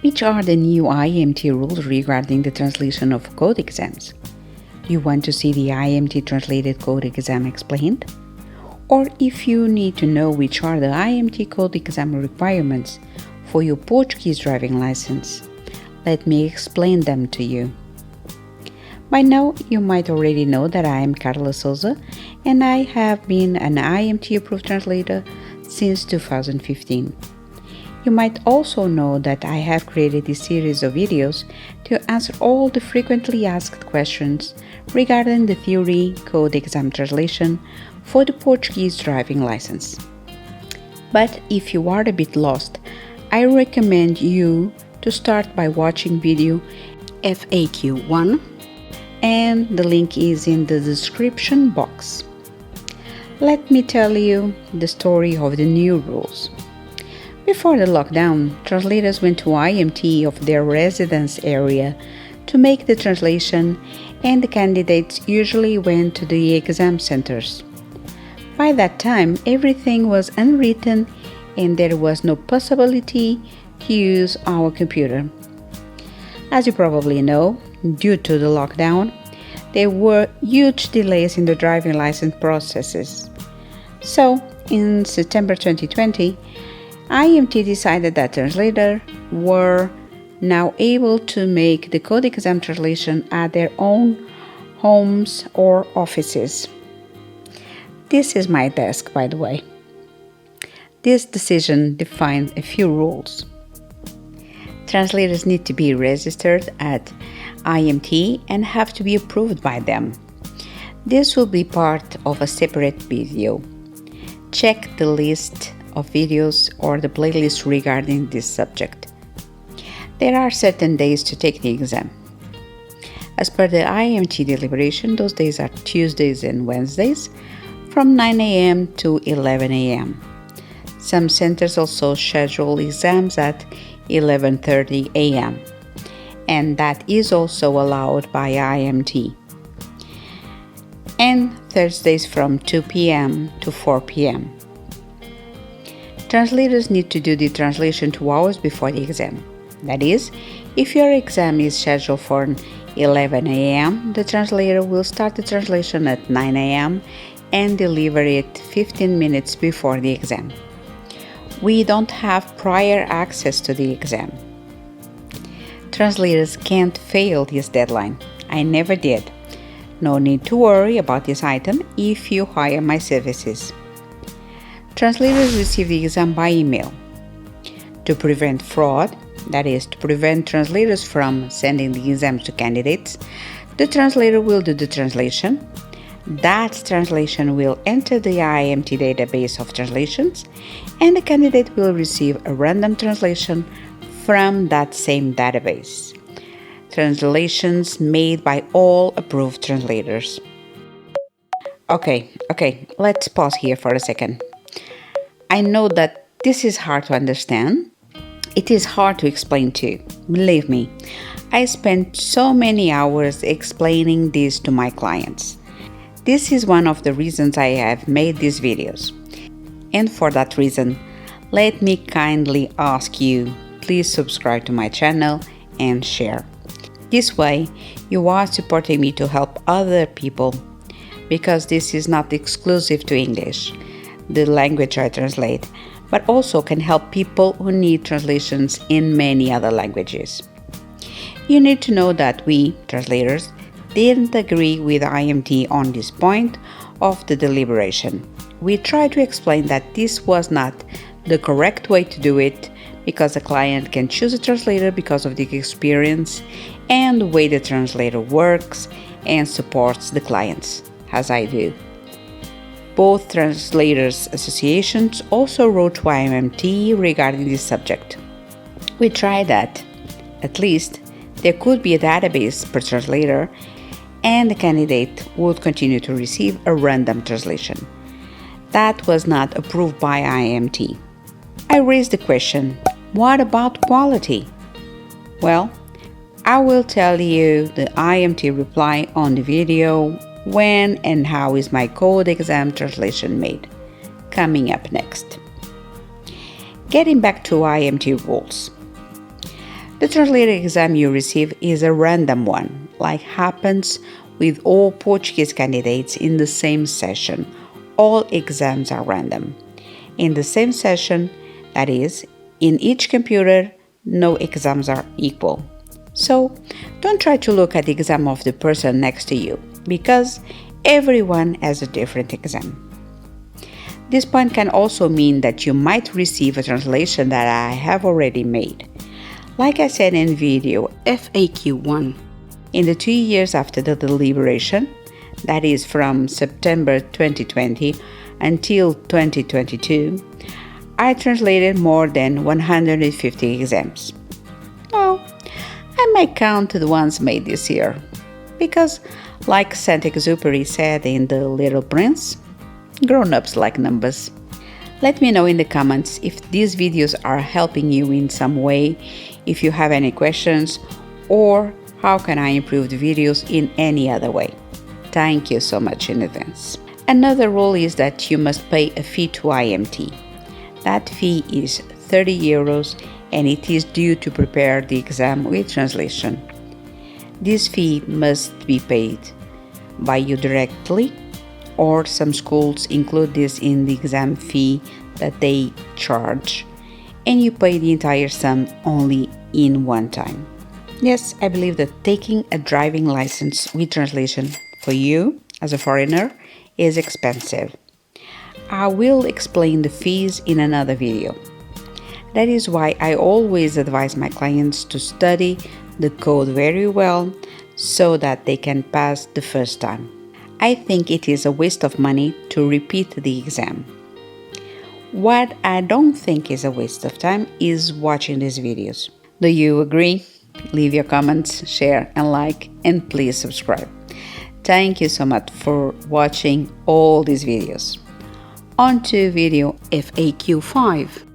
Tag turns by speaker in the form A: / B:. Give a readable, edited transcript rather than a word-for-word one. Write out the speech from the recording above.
A: Which are the new IMT rules regarding the translation of code exams? Do you want to see the IMT translated code exam explained? Or if you need to know which are the IMT code exam requirements for your Portuguese driving license, let me explain them to you. By now, you might already know that I am Carla Sousa and I have been an IMT approved translator since 2015. You might also know that I have created a series of videos to answer all the frequently asked questions regarding the theory code exam translation for the Portuguese driving license. But if you are a bit lost, I recommend you to start by watching video FAQ 1, and the link is in the description box. Let me tell you the story of the new rules. Before the lockdown, translators went to IMT of their residence area to make the translation, and the candidates usually went to the exam centers. By that time, everything was unwritten and there was no possibility to use our computer. As you probably know, due to the lockdown, there were huge delays in the driving license processes. So, in September 2020, IMT decided that translators were now able to make the code exam translation at their own homes or offices. This is my desk, by the way. This decision defined a few rules. Translators need to be registered at IMT and have to be approved by them. This will be part of a separate video. Check the list of videos or the playlist regarding this subject. There are certain days to take the exam. As per the IMT deliberation, those days are Tuesdays and Wednesdays from 9 a.m. to 11 a.m. Some centers also schedule exams at 11:30 a.m. and that is also allowed by IMT. And Thursdays from 2 p.m. to 4 p.m. Translators need to do the translation 2 hours before the exam. That is, if your exam is scheduled for 11 a.m., the translator will start the translation at 9 a.m. and deliver it 15 minutes before the exam. We don't have prior access to the exam. Translators can't fail this deadline. I never did. No need to worry about this item if you hire my services. Translators receive the exam by email. To prevent fraud, that is, to prevent translators from sending the exams to candidates, the translator will do the translation. That translation will enter the IMT database of translations, and the candidate will receive a random translation from that same database. Translations made by all approved translators. Okay, let's pause here for a second. I know that this is hard to understand. It is hard to explain too. Believe me, I spent so many hours explaining this to my clients. This is one of the reasons I have made these videos. And for that reason, let me kindly ask you, please subscribe to my channel and share. This way, you are supporting me to help other people, because this is not exclusive to English, the language I translate, but also can help people who need translations in many other languages. You need to know that we, translators, didn't agree with IMT on this point of the deliberation. We tried to explain that this was not the correct way to do it, because a client can choose a translator because of the experience and the way the translator works and supports the clients, as I do. Both translators' associations also wrote to IMT regarding this subject. We tried that, at least, there could be a database per translator and the candidate would continue to receive a random translation. That was not approved by IMT. I raised the question, what about quality? Well, I will tell you the IMT reply on the video when and how is my code exam translation made, coming up next. Getting back to IMT rules. The translator exam you receive is a random one, like happens with all Portuguese candidates in the same session. All exams are random. In the same session, that is, in each computer, no exams are equal. So, don't try to look at the exam of the person next to you, because everyone has a different exam. This point can also mean that you might receive a translation that I have already made. Like I said in video FAQ1, in the 2 years after the deliberation, that is from September 2020 until 2022, I translated more than 150 exams. Well, I might count the ones made this year, because like Saint-Exupéry said in The Little Prince, grown-ups like numbers. Let me know in the comments if these videos are helping you in some way, if you have any questions, or how can I improve the videos in any other way. Thank you so much in advance. Another rule is that you must pay a fee to IMT. That fee is 30 euros and it is due to prepare the exam with translation. This fee must be paid by you directly, or some schools include this in the exam fee that they charge, and you pay the entire sum only in one time. Yes, I believe that taking a driving license with translation for you as a foreigner is expensive. I will explain the fees in another video. That is why I always advise my clients to study the code very well so that they can pass the first time. I think it is a waste of money to repeat the exam. What I don't think is a waste of time is watching these videos. Do you agree? Leave your comments, share and like, and please subscribe. Thank you so much for watching all these videos. On to video FAQ 5.